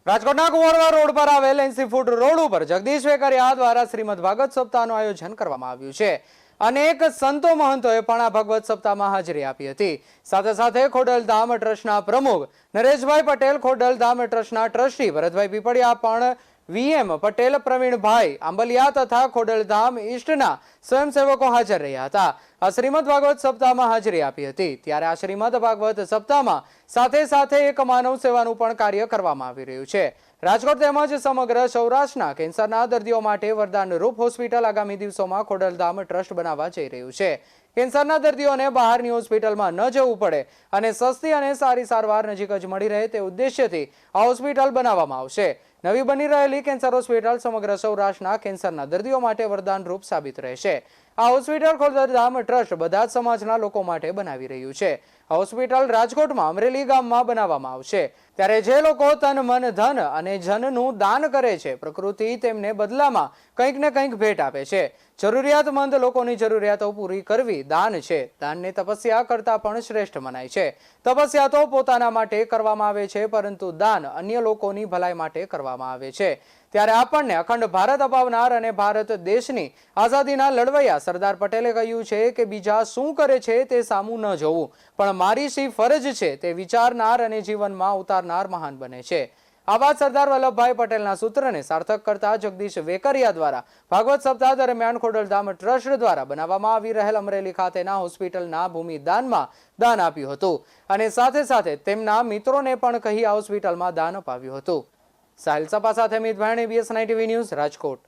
રાજકોટના કુંવરવા રોડ પર આવેલ એનસી ફૂડ રોડ ઉપર જગદીશ વેકરિયા દ્વારા શ્રીમદ ભાગવત સપ્તાહનું આયોજન કરવામાં આવ્યું છે। અનેક સંતો મહંતોએ પણ આ ભાગવત સપ્તાહમાં હાજરી આપી હતી। સાથે સાથે ખોડલધામ ટ્રસ્ટના પ્રમુખ નરેશભાઈ પટેલ, ખોડલધામ ટ્રસ્ટના ટ્રસ્ટી ભરતભાઈ પીપળિયા પણ વીએમ પટેલ, પ્રવીણભાઈ આંબલિયા તથા ખોડલધામ ઈષ્ટના સ્વયંસેવકો હાજર રહ્યા હતા। આ શ્રીમદ ભાગવત સપ્તાહમાં હાજરી આપી હતી। ત્યારે આ શ્રીમદ ભાગવત સપ્તાહમાં સાથે સાથે એક માનવ સેવાનું પણ કાર્ય કરવામાં આવી રહ્યું છે। રાજકોટ તેમજ સમગ્ર સૌરાષ્ટ્રના કેન્સરના દર્દીઓ માટે વરદાનરૂપ હોસ્પિટલ આગામી દિવસોમાં ખોડલધામ ટ્રસ્ટ બનાવવા જઈ રહ્યું છે। કેન્સરના દર્દીઓને બહારની હોસ્પિટલમાં ન જવું પડે અને સસ્તી અને સારી સારવાર નજીક જ મળી રહે તે ઉદ્દેશ્યથી આ હોસ્પિટલ બનાવવામાં આવશે। નવી બની રહેલી કેન્સર હોસ્પિટલ સમગ્ર સૌરાષ્ટ્રના કેન્સરના દર્દીઓ માટે વરદાનરૂપ સાબિત રહેશે। આ હોસ્પિટલ ખોડલધામ ટ્રસ્ટ બધા જ સમાજના લોકો માટે બનાવી રહ્યું છે। આ હોસ્પિટલ રાજકોટમાં અમરેલી ગામમાં બનાવવામાં આવશે। ત્યારે જે લોકો તન, મન, ધન અને જનનું દાન કરે છે, પ્રકૃતિ તેમને બદલામાં કંઈક ને કંઈક ભેટ આપે છે। જરૂરિયાતમંદ લોકોની જરૂરિયાતો પૂરી કરવી દાન છે। દાનને તપસ્યા કરતા પણ શ્રેષ્ઠ મનાય છે। તપસ્યા તો પોતાના માટે કરવામાં આવે છે, પરંતુ દાન અન્ય લોકોની ભલાઈ માટે કરવામાં આવે છે। ત્યારે આપણને અખંડ ભારત અપાવનાર અને ભારત દેશની આઝાદીના લડવૈયા સરદાર પટેલે કહ્યું છે કે બીજા શું કરે છે તે સામું ન જોવું, પણ મારી શી ફરજ છે તે વિચારનાર અને જીવનમાં ઉતારનાર મહાન બને છે। આવા સરદાર વલ્લભભાઈ પટેલના સૂત્રને સાર્થક કરતા જગદીશ વેકરિયા દ્વારા ભાગવત સપ્તાહ દરમિયાન ખોડલધામ ટ્રસ્ટ દ્વારા બનાવવામાં આવી રહેલ અમરેલી ખાતેના હોસ્પિટલના ભૂમિદાનમાં દાન આપ્યું હતું અને સાથે સાથે તેમના મિત્રોને પણ કહી આ હોસ્પિટલમાં દાન અપાવ્યું હતું। સાહિલ સપા સાથે મિત ભાણી, BS9 TV ન્યૂઝ, રાજકોટ।